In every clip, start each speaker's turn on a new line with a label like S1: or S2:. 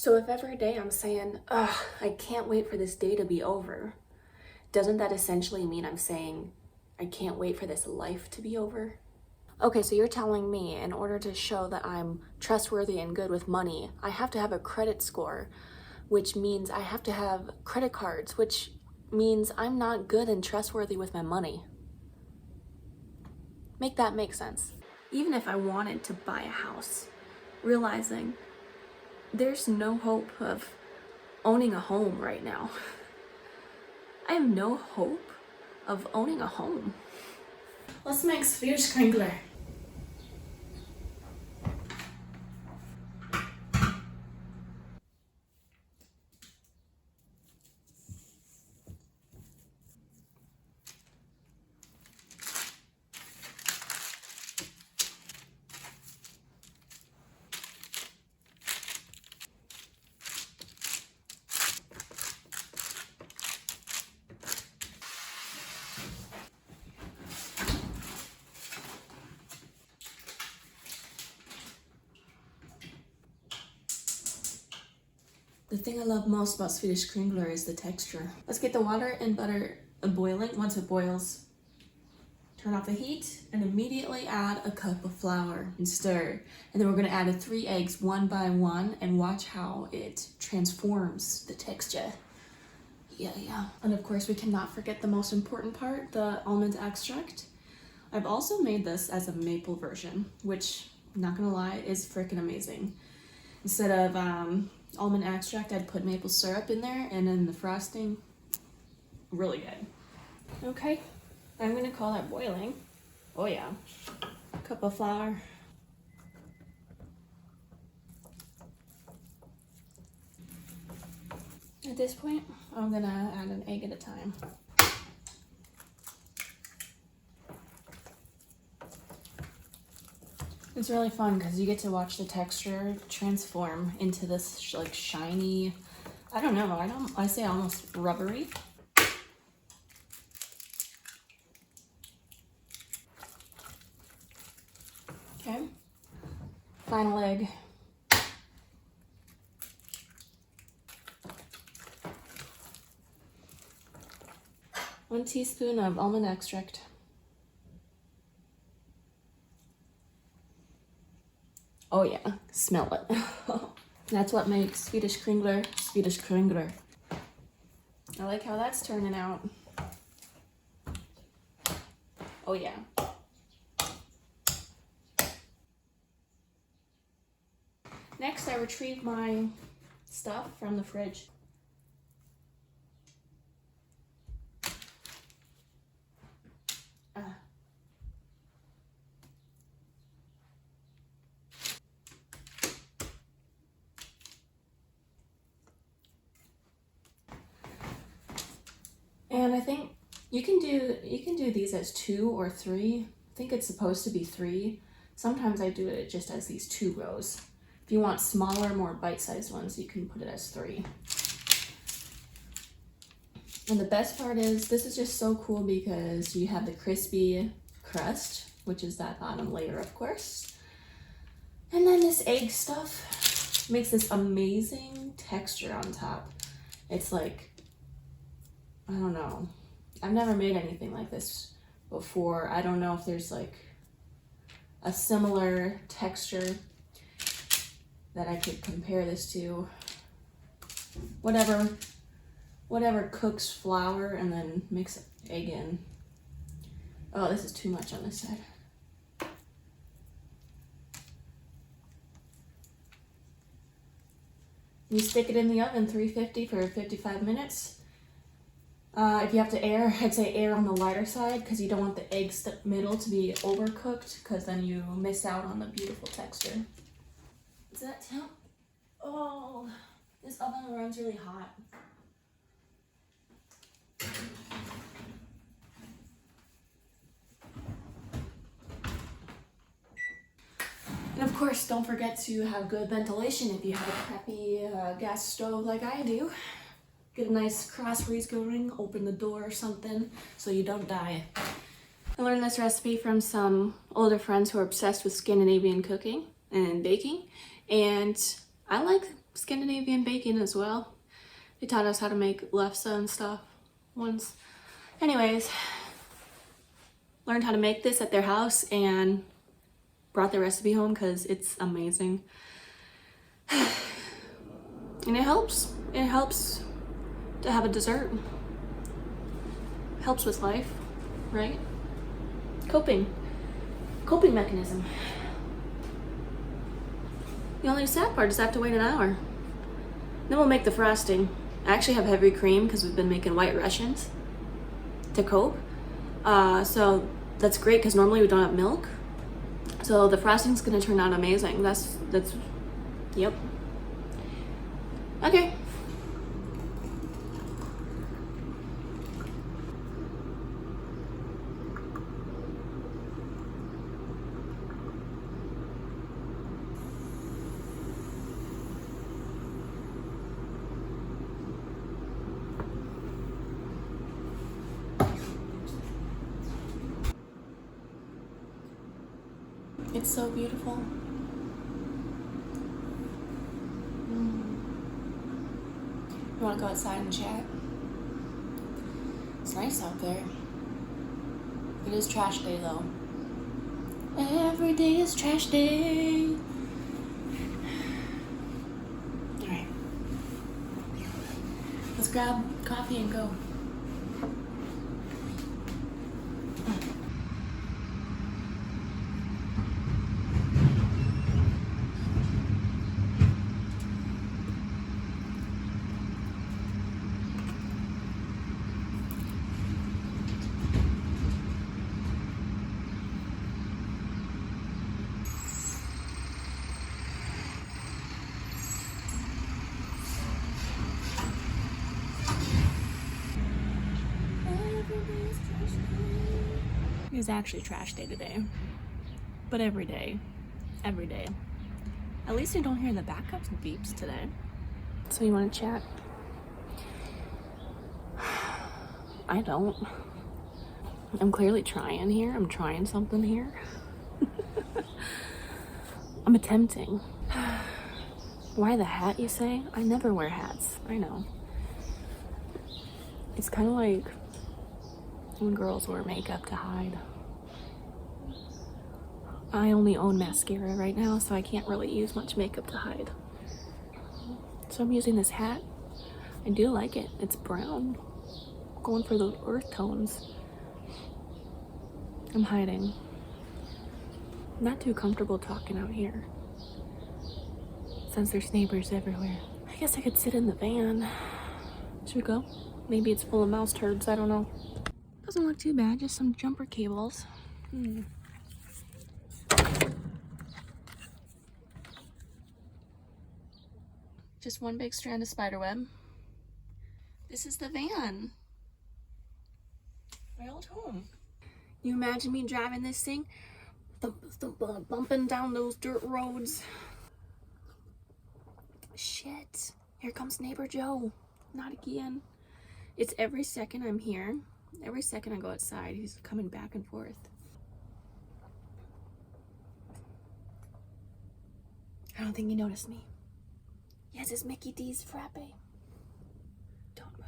S1: So if every day I'm saying, ugh, I can't wait for this day to be over, doesn't that essentially mean I'm saying, I can't wait for this life to be over? Okay, so you're telling me in order to show that I'm trustworthy and good with money, I have to have a credit score, which means I have to have credit cards, which means I'm not good and trustworthy with my money. Make that make sense. Even if I wanted to buy a house, realizing there's no hope of owning a home right now. I have no hope of owning a home. Let's make Swedish Kringler. The thing I love most about Swedish Kringler is the texture. Let's get the water and butter boiling. Once it boils, turn off the heat and immediately add a cup of flour and stir. And then we're gonna add 3 eggs one by one and watch how it transforms the texture. Yeah. And of course we cannot forget the most important part, the almond extract. I've also made this as a maple version, which, not gonna lie, is freaking amazing. Instead of almond extract, I'd put maple syrup in there, and then the frosting, really good. Okay, I'm gonna call that boiling. Oh yeah, cup of flour. At this point, I'm gonna add an egg at a time. It's really fun because you get to watch the texture transform into this like shiny, I don't know, I say almost rubbery. Okay, final egg. One teaspoon of almond extract. Oh yeah, smell it. That's what makes Swedish Kringler Swedish Kringler. I like how that's turning out. Oh yeah. Next, I retrieve my stuff from the fridge. And I think you can do these as 2 or 3. I think it's supposed to be 3. Sometimes I do it just as these 2 rows. If you want smaller, more bite-sized ones, you can put it as 3. And the best part is, this is just so cool because you have the crispy crust, which is that bottom layer, of course. And then this egg stuff makes this amazing texture on top. It's like, I don't know. I've never made anything like this before. I don't know if there's like a similar texture that I could compare this to. Whatever cooks flour and then makes egg in. Oh, this is too much on this side. You stick it in the oven, 350 for 55 minutes. If you have to air, I'd say air on the lighter side because you don't want the egg middle to be overcooked because then you miss out on the beautiful texture. Is that temp? Oh, this oven runs really hot. And of course, don't forget to have good ventilation if you have a crappy gas stove like I do. Get a nice cross breeze going, open the door or something so you don't die. I learned this recipe from some older friends who are obsessed with Scandinavian cooking and baking, and I like Scandinavian baking as well. They taught us how to make lefse and stuff once. Anyways, learned how to make this at their house and brought the recipe home because it's amazing. And it helps. It helps to have a dessert. Helps with life, right? Coping mechanism. The only sad part is I have to wait an hour. Then we'll make the frosting. I actually have heavy cream because we've been making white Russians to cope. So that's great because normally we don't have milk. So the frosting's gonna turn out amazing. That's, yep. Okay. It's so beautiful. You want to go outside and chat? It's nice out there. It is trash day though. Every day is trash day. Alright. Let's grab coffee and go. It is actually trash day today, but every day. At least I don't hear the backups and beeps today. So you want to chat? I don't. I'm clearly trying here. I'm trying something here. I'm attempting. Why the hat, you say? I never wear hats. I know. It's kind of like when girls wear makeup to hide. I only own mascara right now, so I can't really use much makeup to hide. So I'm using this hat. I do like it. It's brown. Going for the earth tones. I'm hiding. I'm not too comfortable talking out here, since there's neighbors everywhere. I guess I could sit in the van. Should we go? Maybe it's full of mouse turds, I don't know. Doesn't look too bad, just some jumper cables. Just one big strand of spider web. This is the van. My old home. You imagine me driving this thing? Bumping down those dirt roads. Shit. Here comes neighbor Joe. Not again. It's every second I'm here. Every second I go outside, he's coming back and forth. I don't think he noticed me. He has his Mickey D's frappe. Don't move.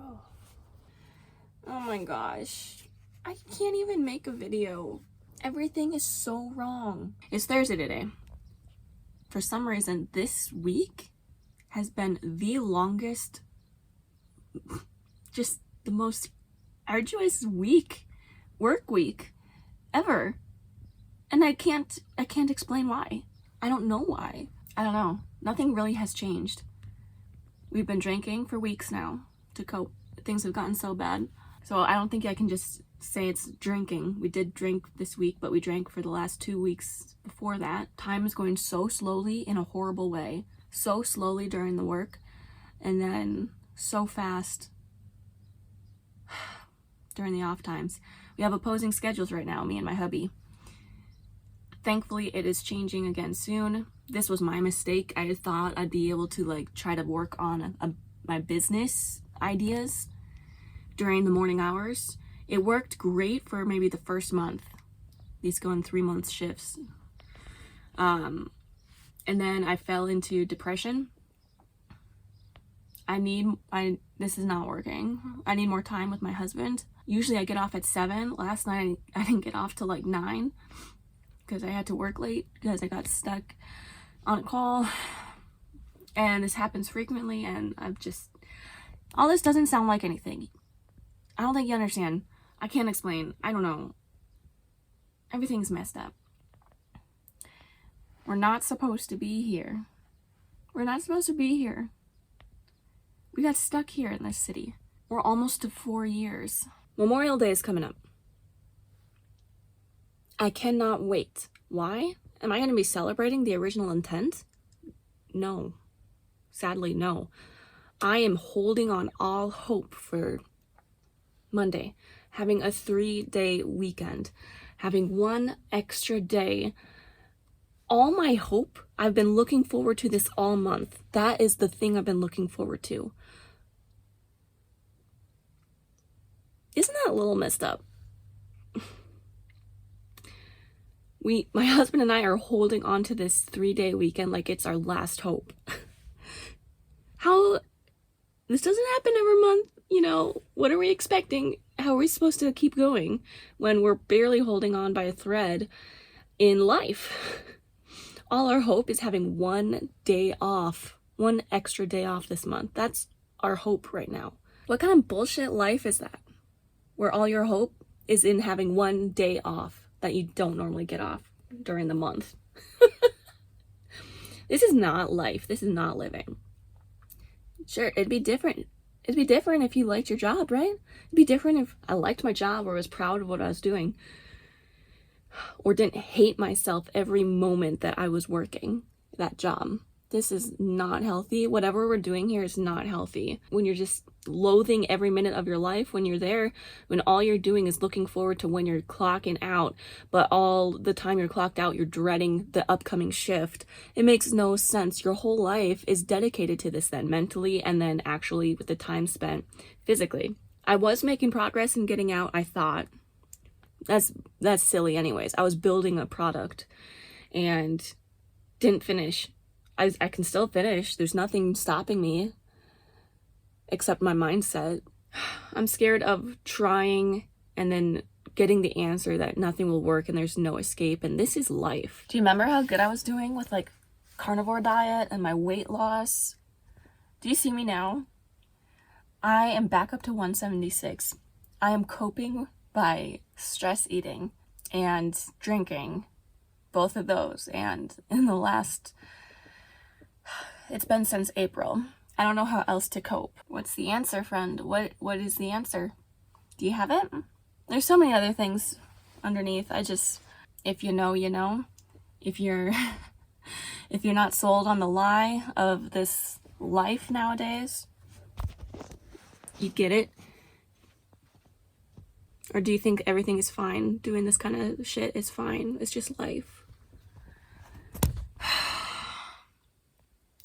S1: Oh. Oh my gosh. I can't even make a video. Everything is so wrong. It's Thursday today. For some reason, this week has been the longest, just the most arduous work week ever. And I can't explain why. I don't know why. I don't know. Nothing really has changed. We've been drinking for weeks now to cope. Things have gotten so bad. So I don't think I can just say it's drinking. We did drink this week, but we drank for the last 2 weeks before that. Time is going so slowly in a horrible way. So slowly during the work, and then so fast during the off times. We have opposing schedules right now, me and my hubby. Thankfully, it is changing again soon. This was my mistake. I thought I'd be able to try to work on my business ideas during the morning hours. It worked great for maybe the first month. These go in 3-month shifts. And then I fell into depression. This is not working. I need more time with my husband. Usually I get off at 7. Last night I didn't get off till like 9 because I had to work late because I got stuck on a call. And this happens frequently, and all this doesn't sound like anything. I don't think you understand. I can't explain. I don't know. Everything's messed up. We're not supposed to be here. We're not supposed to be here. We got stuck here in this city. We're almost to 4 years. Memorial Day is coming up. I cannot wait. Why? Am I going to be celebrating the original intent? No. Sadly, no. I am holding on all hope for Monday, having a 3-day weekend, having 1 extra day. All my hope, I've been looking forward to this all month. That is the thing I've been looking forward to. Isn't that a little messed up? My husband and I are holding on to this 3-day weekend like it's our last hope. This doesn't happen every month, what are we expecting? How are we supposed to keep going when we're barely holding on by a thread in life? All our hope is having 1 day off, 1 extra day off this month. That's our hope right now. What kind of bullshit life is that? Where all your hope is in having 1 day off that you don't normally get off during the month. This is not life. This is not living. Sure, it'd be different. It'd be different if you liked your job, right? It'd be different if I liked my job or was proud of what I was doing. Or didn't hate myself every moment that I was working that job. This is not healthy. Whatever we're doing here is not healthy. When you're just loathing every minute of your life when you're there, when all you're doing is looking forward to when you're clocking out, but all the time you're clocked out, you're dreading the upcoming shift. It makes no sense. Your whole life is dedicated to this then, mentally and then actually with the time spent physically. I was making progress in getting out, I thought. That's silly anyways. I was building a product and didn't finish. I can still finish. There's nothing stopping me except my mindset. I'm scared of trying and then getting the answer that nothing will work and there's no escape, and this is life. Do you remember how good I was doing with like carnivore diet and my weight loss? Do you see me now? I am back up to 176. I am coping by stress eating and drinking, both of those, and in the last... It's been since April. I don't know how else to cope. What's the answer, friend? What is the answer? Do you have it? There's so many other things underneath. If you know, you know. If you're not sold on the lie of this life nowadays, you get it. Or do you think everything is fine? Doing this kind of shit is fine. It's just life.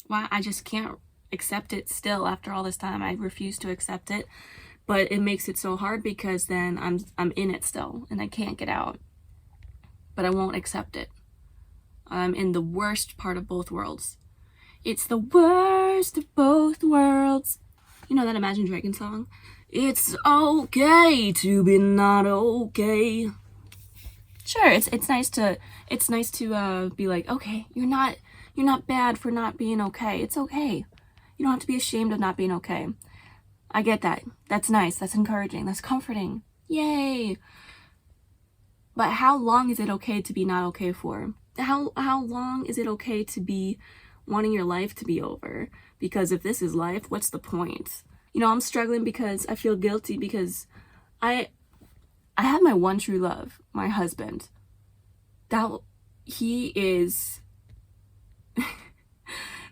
S1: Why? I just can't accept it still after all this time. I refuse to accept it, but it makes it so hard because then I'm in it still and I can't get out, but I won't accept it. I'm in the worst part of both worlds. It's the worst of both worlds. You know that Imagine Dragons song? It's okay to be not okay. Sure, it's nice to be like, okay, you're not bad for not being okay. It's okay. You don't have to be ashamed of not being okay. I get that. That's nice. That's encouraging. That's comforting. Yay. But how long is it okay to be not okay for? How long is it okay to be wanting your life to be over? Because if this is life, what's the point? I'm struggling because I feel guilty because I have my one true love, my husband. He is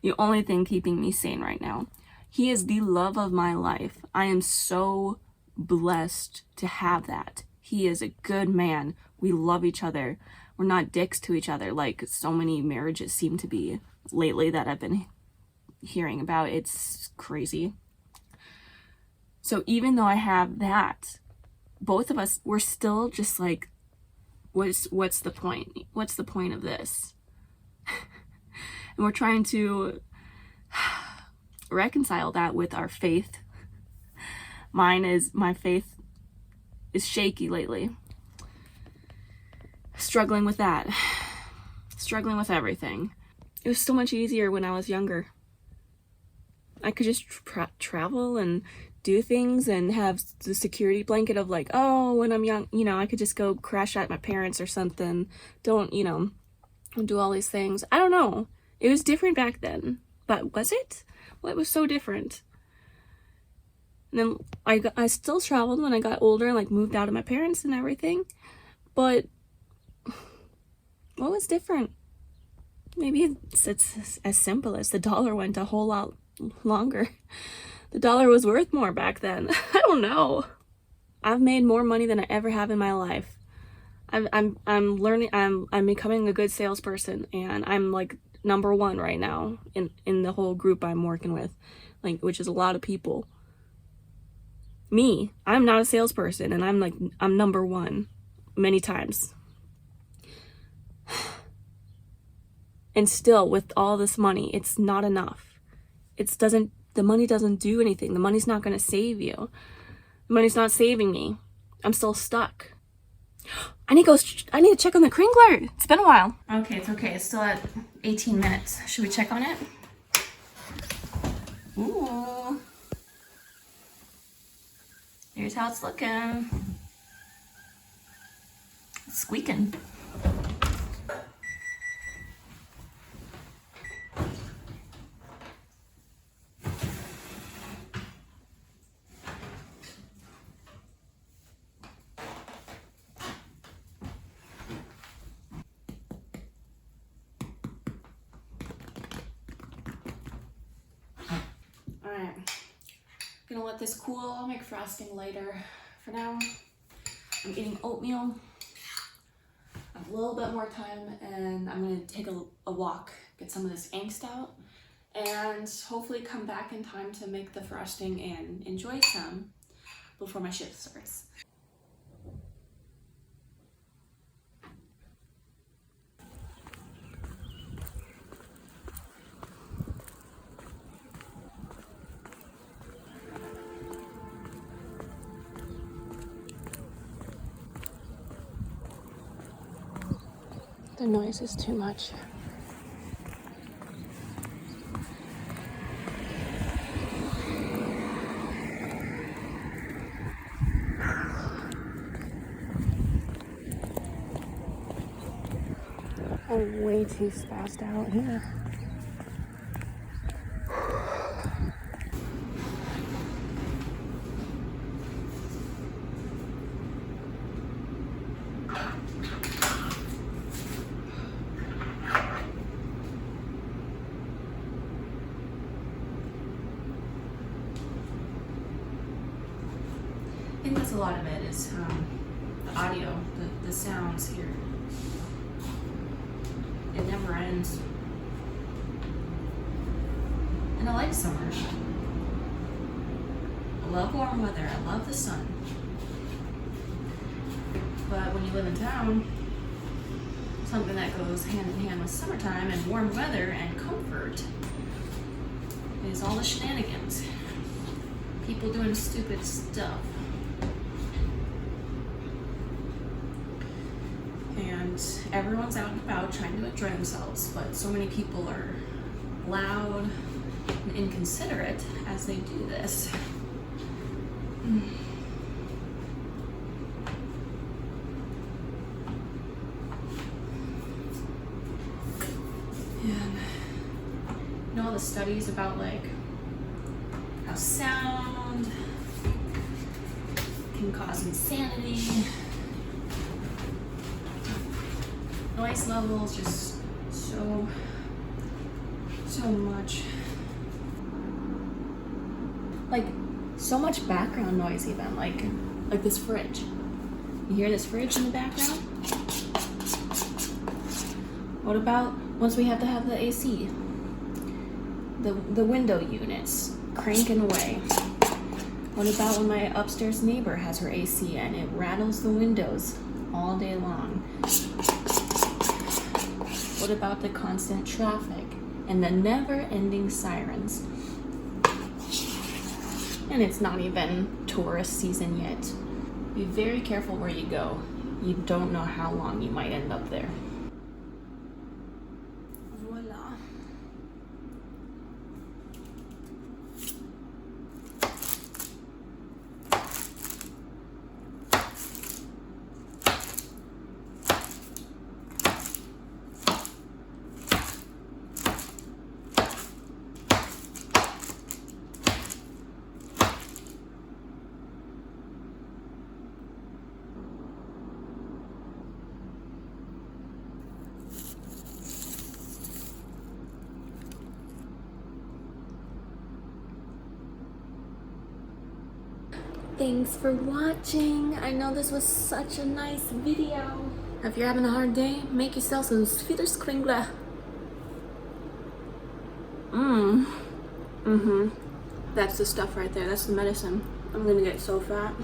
S1: the only thing keeping me sane right now. He is the love of my life. I am so blessed to have that. He is a good man. We love each other. We're not dicks to each other like so many marriages seem to be lately that I've been hearing about. It's crazy. So even though I have that, both of us, we're still just like, what's the point? What's the point of this? And we're trying to reconcile that with our faith. My faith is shaky lately. Struggling with that. Struggling with everything. It was so much easier when I was younger. I could just travel and do things and have the security blanket of like, oh, when I'm young, you know, I could just go crash at my parents or something. Don't do all these things. I don't know. It was different back then. But was it? Well, it was so different. And then I still traveled when I got older, like moved out of my parents and everything. But what was different? Maybe it's as simple as the dollar went a whole lot longer. The dollar was worth more back then. I don't know. I've made more money than I ever have in my life. I'm learning. I'm becoming a good salesperson, and I'm like number one right now in the whole group I'm working with, like, which is a lot of people. Me, I'm not a salesperson, and I'm number one many times. And still, with all this money, it's not enough. The money doesn't do anything. The money's not going to save you. The money's not saving me. I'm still stuck. I need to check on the Kringler. It's been a while. Okay, it's okay. It's still at 18 minutes. Should we check on it? Ooh. Here's how it's looking. It's squeaking. Alright, gonna let this cool. I'll make frosting later. For now, I'm eating oatmeal. I have a little bit more time, and I'm gonna take a walk, get some of this angst out, and hopefully come back in time to make the frosting and enjoy some before my shift starts. The noise is too much. I'm way too spazzed out here. I think that's a lot of it is the audio, the sounds here. It never ends. And I like summer. I love warm weather. I love the sun. But when you live in town, something that goes hand in hand with summertime and warm weather and comfort is all the shenanigans. People doing stupid stuff. And everyone's out and about trying to enjoy themselves, but so many people are loud and inconsiderate as they do this. And you know all the studies about like how sound can cause insanity. Noise levels, just so much. Like, so much background noise even, like this fridge. You hear this fridge in the background? What about once we have to have the AC? The window units cranking away. What about when my upstairs neighbor has her AC and it rattles the windows all day long? What about the constant traffic and the never-ending sirens. And it's not even tourist season yet. Be very careful where you go. You don't know how long you might end up there. Voila. Thanks for watching. I know this was such a nice video. If you're having a hard day, make yourself some Swedish Kringler. That's the stuff right there. That's the medicine. I'm gonna get so fat.